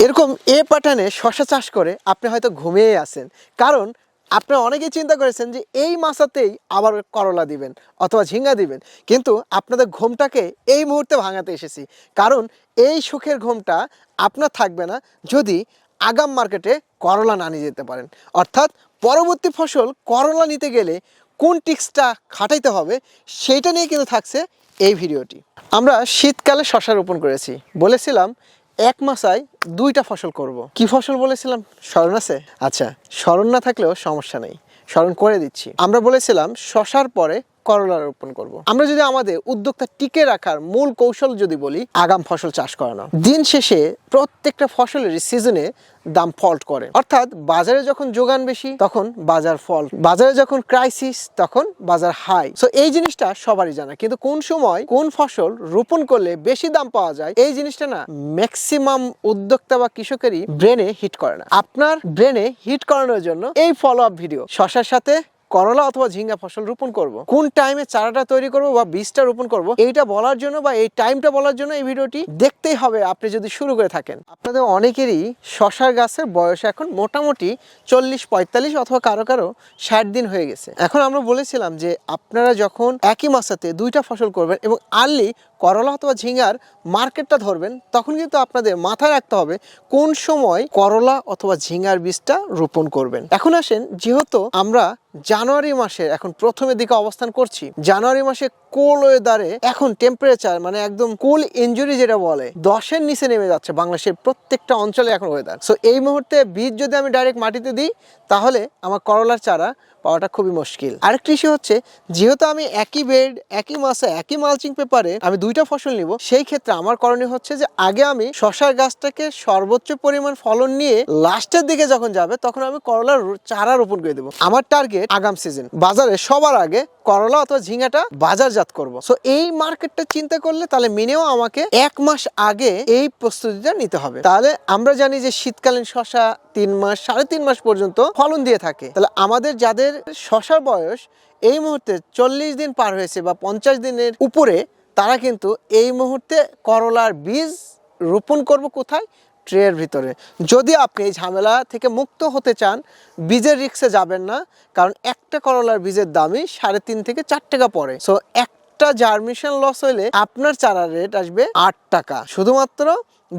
এরকম এ প্যাটার্নে শশা চাষ করে আপনি হয়তো ঘুমিয়েই আছেন, কারণ আপনারা অনেকেই চিন্তা করেছেন যে এই মাসাতেই আবার করলা দিবেন অথবা ঝিঙ্গা দিবেন, কিন্তু আপনাদের ঘুমটাকে এই মুহূর্তে ভাঙাতে এসেছি। কারণ এই সুখের ঘুমটা আপনার থাকবে না যদি আগাম মার্কেটে করলা না নিয়ে যেতে পারেন। অর্থাৎ পরবর্তী ফসল করলা নিতে গেলে কোন টিক্সটা খাটাইতে হবে সেইটা নিয়ে কিন্তু থাকছে এই ভিডিওটি। আমরা শীতকালে শশা রোপণ করেছি, বলেছিলাম এক মাসায় দুইটা ফসল করব। কি ফসল বলেছিলাম স্মরণ আছে? আচ্ছা, স্মরণ না থাকলেও সমস্যা নেই, স্মরণ করে দিচ্ছি। আমরা বলেছিলাম শশার পরে করলা রোপণ করব। আমরা যদি আমাদের উদ্যোক্তা টিকে রাখার মূল কৌশল যদি বলি, আগাম ফসল চাষ করানো। দিন শেষে প্রত্যেকটা ফসলেরই সিজনে দাম ফল্ট করে, অর্থাৎ বাজারে যখন যোগান বেশি তখন বাজার ফল্ট, বাজারে যখন ক্রাইসিস তখন বাজার হাই। সো এই জিনিসটা সবারই জানা, কিন্তু কোন সময় কোন ফসল রোপণ করলে বেশি দাম পাওয়া যায় এই জিনিসটা না ম্যাক্সিমাম উদ্যোক্তা বা কৃষকেরই ব্রেনে হিট করে না। আপনার ব্রেনে হিট করানোর জন্য এই ফলো আপ ভিডিও। শশার সাথে করলা অথবা ঝিঙ্গা ফসল রোপণ করব, কোন টাইমে চারাটা তৈরি করব বা বীজটা রোপণ করব, এইটা বলার জন্য বা এই টাইমটা বলার জন্য এই ভিডিওটি দেখতেই হবে আপনি যদি শুরু করে থাকেন। আপনাদের অনেকেরই শশার গাছের বয়স এখন মোটামুটি 40-45 অথবা কারো কারো 60 দিন হয়ে গেছে। এখন আমরা বলেছিলাম যে আপনারা যখন একই মাসাতে দুইটা ফসল করবেন এবং আর্লি করলা অথবা ঝিঙ্গার মার্কেটটা ধরবেন, তখন কিন্তু আপনাদের মাথায় রাখতে হবে কোন সময় করলা অথবা ঝিঙ্গার বীজটা রোপণ করবেন। এখন আসেন, যেহেতু আমরা জানুয়ারি মাসে এখন প্রথমের দিকে অবস্থান করছি, জানুয়ারি মাসে কোল ওয়েদারে এখন টেম্পারেচার মানে একদম কুল ইনজুরি যেটা বলে 10-এর নিচে নেমে যাচ্ছে বাংলাদেশের প্রত্যেকটা অঞ্চলে এখন ওয়েদার। সো এই মুহূর্তে বীজ যদি আমি ডাইরেক্ট মাটিতে দিই তাহলে আমার করলার চারা পাওয়াটা খুবই মুশকিল। আরেকটি ইস্যু হচ্ছে, যেহেতু আমি একই বেড একই মাসে একই মালচিং পেপারে আমি দুইটা ফসল নিব, সেই ক্ষেত্রে আমার করণীয় হচ্ছে যে আগে আমি শশার গাছটাকে সর্বোচ্চ পরিমাণ ফলন নিয়ে লাস্টের দিকে যখন যাবে তখন আমি করলার চারা রোপণ করে দেবো। আমার টার্গেট আগাম সিজন বাজারে সবার আগে করলা অথবা ঝিঙ্গাটা বাজারজাত করব। সো এই মার্কেটটা চিন্তা করলে তাহলে মিনিমাম আমাকে 1 মাস আগে এই প্রস্তুতিটা নিতে হবে। তাহলে আমরা জানি যে শীতকালীন শশা 3 মাস 3.5 মাস পর্যন্ত ফলন দিয়ে থাকে। তাহলে আমাদের যাদের শশার বয়স এই মুহূর্তে 40 দিন পার হয়েছে বা 50 দিনের উপরে, তারা কিন্তু এই মুহূর্তে করলার বীজ রোপণ করব কোথায়? ট্রের ভিতরে। যদি আপনি এই ঝামেলা থেকে মুক্ত হতে চান, বীজের রিস্কে যাবেন না, কারণ একটা করলার বীজের দামই 3.5 থেকে 4 টাকা পড়ে। সো একটা জার্মিনেশন লস হইলে আপনার চারার রেট আসবে 8 টাকা। শুধুমাত্র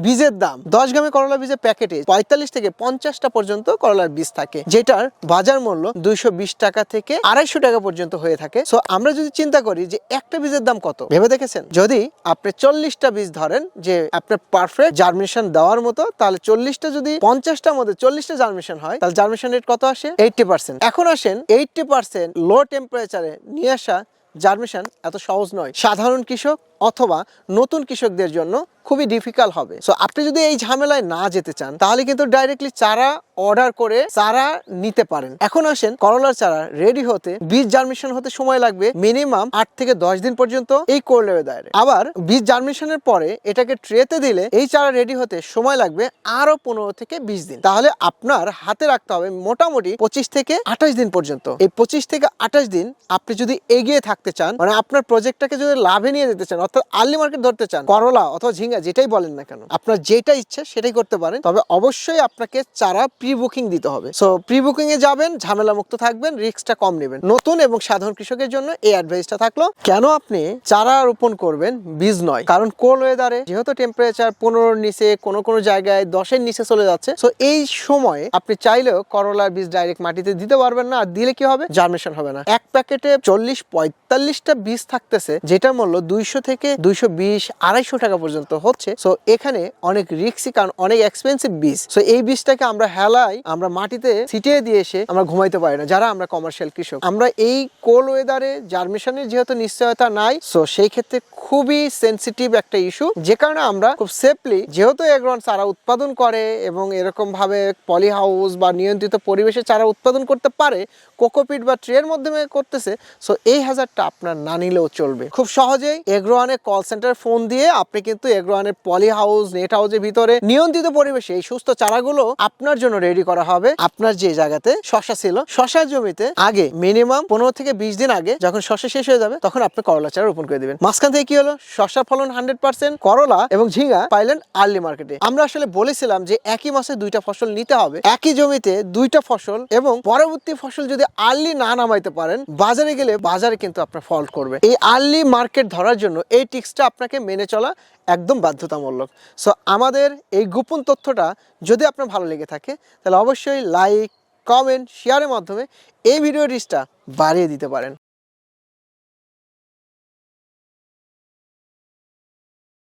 বীজের দাম 10 গ্রামে করলা বীজের প্যাকেটে 45 থেকে 50টা পর্যন্ত করলার বীজ থাকে, যেটার বাজার মূল্য 220 টাকা থেকে 250 টাকা পর্যন্ত হয়ে থাকে। সো আমরা যদি চিন্তা করি যে একটা বীজের দাম কত, ভেবে দেখেছেন? যদি আপনি 40টা বীজ ধরেন যে আপনার পারফেক্ট জার্মিনেশন দেওয়ার মতো, তাহলে 40টা যদি 50টার মধ্যে 40টা জার্মিনেশন হয়, তাহলে জার্মিনেশন রেট কত আসে? 80%। এখন আসেন 80% লো টেম্পারেচারে নিয়ে আসা জার্মিনেশন এত সহজ নয়। সাধারণ কৃষক অথবা নতুন কৃষকদের জন্য খুবই ডিফিকাল্ট হবে। সো আপনি যদি এই ঝামেলায় না যেতে চান তাহলে কিন্তু ডাইরেক্টলি চারা অর্ডার করে চারা নিতে পারেন। এখন আসেন, করলার চারা রেডি হতে বীজ জার্মিনেশন হতে সময় লাগবে মিনিমাম 8 থেকে 10 দিন পর্যন্ত এই কোল্ড ওয়েদারে। আবার বীজ জার্মিনেশনের পরে এটাকে ট্রেতে দিলে এই চারা রেডি হতে সময় লাগবে আরো 15 থেকে 20 দিন। তাহলে আপনার হাতে রাখতে হবে মোটামুটি 25 থেকে 28 দিন পর্যন্ত। এই 25 থেকে 28 দিন আপনি যদি এগিয়ে থাকতে চান, মানে আপনার প্রজেক্টটাকে যদি লাভে নিয়ে যেতে চান, অর্থাৎ আর্লি মার্কেট ধরতে চান, করলা অথবা ঝিঙ্গা যেটাই বলেন না কেন, আপনার যেটা ইচ্ছে সেটাই করতে পারেন। তবে অবশ্যই আপনাকে চারা প্রি বুকিং দিতে হবে। সো প্রি বুকিং এ যাবেন, ঝামেলা মুক্ত থাকবেন, রিস্কটা কম নেবেন। নতুন এবং সাধারণ কৃষকের জন্য এই অ্যাডভাইসটা থাকলো। কেন আপনি চারা রোপণ করবেন, বীজ নয়? কারণ কোল্ড ওয়েদারে যেহেতু টেম্পারেচার 15-এর নিচে, কোনো জায়গায় 10-এর নিচে চলে যাচ্ছে, সো এই সময়ে আপনি চাইলেও করলার বীজ ডাইরেক্ট মাটিতে দিতে পারবেন না। আর দিলে কি হবে? জার্মিনেশন হবে না। এক প্যাকেটে 40-45টা বীজ থাকতেছে, যেটার মূল্য 200 থেকে 220-250 টাকা পর্যন্ত হচ্ছে। সো এখানে অনেক রিস্কি, কারণ অনেক এক্সপেন্সিভ বীজ। সো এই বীজটাকে আমরা হেলাই আমরা মাটিতে ছিটিয়ে দিয়ে এসে আমরা ঘুমাইতে পারি না, যারা আমরা কমার্শিয়াল কৃষক। আমরা এই কোল্ড ওয়েদারে জার্মিনেশনের যেহেতু নিশ্চয়তা নাই, সো সেই ক্ষেত্রে খুবই সেনসিটিভ একটা ইস্যু, যে কারণে আমরা খুব সেফলি, যেহেতু এগ্রন চারা উৎপাদন করে এবং এরকম ভাবে পলি হাউস বা নিয়ন্ত্রিত পরিবেশে চারা উৎপাদন করতে পারে, কোকোপিট বা ট্রের মাধ্যমে করতেছে, সো এই হ্যাজার্ডটা আপনার না নিলেও চলবে। খুব সহজেই এগ্রোওয়ানের কল সেন্টার ফোন দিয়ে আপনি কিন্তু এগ্রোওয়ানের পলি হাউস, নেট হাউসের ভিতরে নিয়ন্ত্রিত পরিবেশে এই সুস্থ চারাগুলো আপনার জন্য রেডি করা হবে। আপনার যে জায়গাতে শশা ছিল, শশার জমিতে আগে মিনিমাম 15 থেকে 20 দিন আগে যখন শশা শেষ হয়ে যাবে তখন আপনি করলা চারা রোপণ করে দিবেন। মাঝখান থেকে কি হলো, শশার ফলন 100%, করলা এবং ঝিঙ্গা পাইলেন আর্লি মার্কেটে। আমরা আসলে বলেছিলাম যে একই মাসে দুইটা ফসল নিতে হবে, একই জমিতে দুইটা ফসল, এবং পরবর্তী ফসল যদি আর্লি না নামাইতে পারেন বাজারে গেলে বাজারে কিন্তু আপনার ফল্ট করবে। এই আর্লি মার্কেট ধরার জন্য এই টিক্সটা আপনাকে মেনে চলা একদম বাধ্যতামূলক। সো আমাদের এই গোপন তথ্যটা যদি আপনার ভালো লেগে থাকে তাহলে অবশ্যই লাইক, কমেন্ট, শেয়ারের মাধ্যমে এই ভিডিও রিচটা বাড়িয়ে দিতে পারেন।